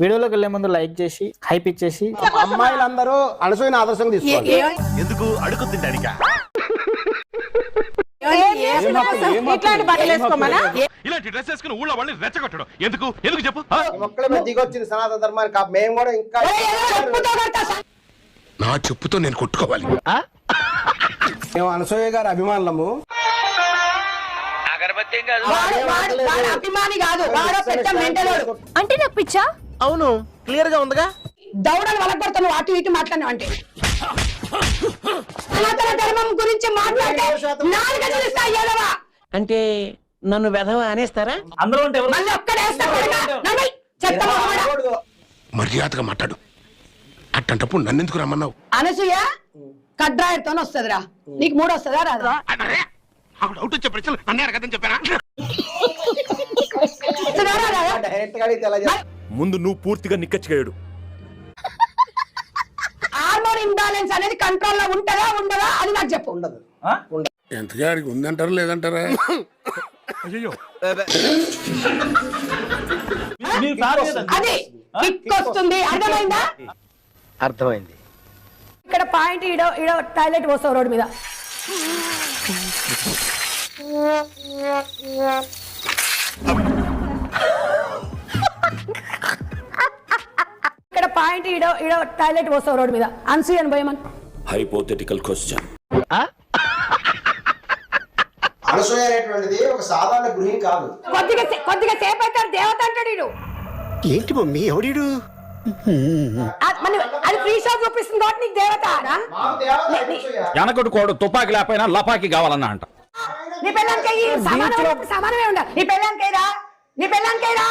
వీడియోలోకి వెళ్లే ముందు లైక్ చేసి హైప్ ఇచ్చేసి అమ్మాయిలందరూ అనసూయని ఆదర్శంగా తీసుకోవాలి. ఎందుకు అడుగుతుంటానిక ఇలాంటి డ్రెస్ వేసుకుని ఊళ్ళో వాళ్ళని రెచ్చగొట్టడం ఎందుకు ఎందుకు చెప్పు. ఒక్కడే మీద దిగొచ్చింది సనాతన ధర్మానికి, మేము కూడా ఇంకా నా చెప్పుతో నేను కొట్టుకోవాలి. మేము అనసూయ గారి అభిమానులము. అభిమాని కాదు, వాడో పెద్ద మెంటలోడు. అంటే నాకు పిచ్చా? అవును, క్లియర్ గా ఉందిగా. దౌడలు వలగొడతాను అటు ఇటు మాట్లాడినా అంటే సనాతన ధర్మం గురించి మాట్లాడితే నాలుగు గజలిస్తా ఏడవా అంటే నన్ను వెధవ అనేస్తారా? అందరూ ఉంటే ఎవరు? మళ్ళీ ఒక్కడేస్తా కొడకా. నడవై, చెత్త మొహమోడా. మర్యాదగా మాట్లాడు. అట్టంటప్పుడు నన్నెందుకు రమ్మన్నావు? అనసూయ కడ్రాయర్తో వస్తుందిరా, నీకు మూడు వస్తుందా రాదా? డౌట్ వచ్చే ప్రశ్నలు నన్నే అడగదని చెప్పారా? వస్తుందా రాదా? డైరెక్ట్ గా అడిగితే ఎలా చెప్తారు? ముందు నువ్వు పూర్తిగా నిక్కచ్చిగాడు. హార్మోన్ ఇంబ్యాలెన్స్ అనేది కంట్రోల్ లో ఉంటదా ఉండదా అది నాకు చెప్పు. ఉండదు. ఎంతగాడికి ఉందంటారా లేదంటారా? అది కిక్ వస్తుంది, అర్థమైందా? అర్థమైంది. ఇక్కడ పాయింట్ ఈడో ఈడో టాయిలెట్ పోస్తావు రోడ్డు మీద. ఇక్కడ పాయింట్ ఈడో ఈడో టాయిలెట్ పోస్తావు రోడ్డు మీద. అన్సూయను పోయమని. Hypothetical question. అనసూయ అనేటువంటిది ఒక సాధారణ గృహిణి కాదు. కొద్దిగా సేపు అవుతాడు దేవత అంటాడు ఈడు. ఏంటి మమ్మీ ఎవడీడు? అది ఫ్రీ షాప్ చూపిస్తుంది కాబట్టి నీకు దేవత. మాకు దేవత అనసూయ. వెనకడుకోడు తుపాకి లేకపోయినా లపాకి కావాలన్నా అంట. నీ పెళ్ళానికి సమానమే ఉండాలి. నీ పెళ్ళానికైరా, నీ పెళ్ళానికైరా.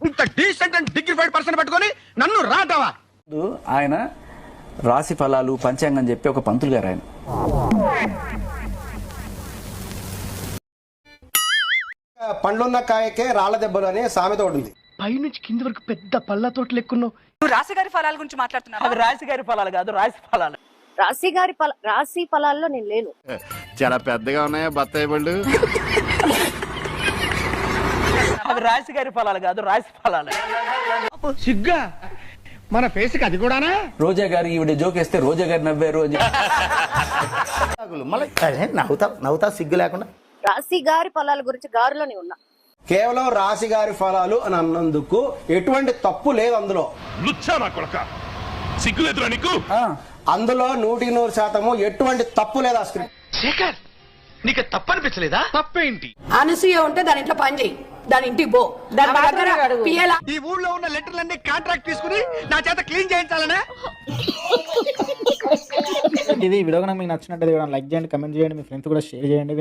ఇంత డీసెంట్ అండ్ డిగ్నిఫైడ్ పర్సన్ పట్టుకొని నన్ను రాటవా? ఆయన రాశి ఫలాలు పంచాంగం చెప్పి ఒక పంతులు గారు ఆయన. పండ్లున్న కాయకే రాళ్ల దెబ్బలు అనే సామెత ఒకటి ఉంది. పైనుంచి కింది వరకు పెద్ద పళ్ళ తోటలు ఎక్కున్నావు. రాశిగారి ఫలాల గురించి మాట్లాడుతున్నా? అవి రాశిగారి ఫలాలు కాదు, రాశి ఫలాలు. రాశి ఫలాల్లో నేను లేను. చాలా పెద్దగా ఉన్నాయా బత్తాయి పళ్ళు? అవి రాశిగారి ఫలాలు కాదు, రాశి ఫలాలు. సిగ్గా మన ఫేస్ కి అది కూడానా? రోజా గారు ఈవిడ జోకేస్తే రోజా గారు నవ్వారు అని నవ్వుతా సిగ్గు లేకుండా. రాశిగారి ఫలాల గురించి గారులోనే ఉన్నా. కేవలం రాశి గారి ఫలాలు అని అన్నందుకు ఎటువంటి తప్పు లేదు అందులో. లుచ్చా నా కొడక, సిగ్గులేదురా నీకు? అందులో 100% ఎటువంటి తప్పు లేదు. ఆ స్క్రిప్ట్ శేఖర్, నీకు తప్పనిపించలేదా? తప్పేంటి? అనసూయ ఉంటే దాని ఇంట్లో పని చేయి, దాని ఇంటికి పో, దాని దగ్గర పియ్యేలా. ఈ ఊళ్ళో ఉన్న లెటర్లన్నీ కాంట్రాక్ట్ తీసుకుని నా చేత క్లీన్ చేయించాలనే. ఇది వీడియో మీకు నచ్చినట్టు లైక్ చేయండి, కమెంట్ చేయండి, మీ ఫ్రెండ్స్ కూడా షేర్ చేయండి.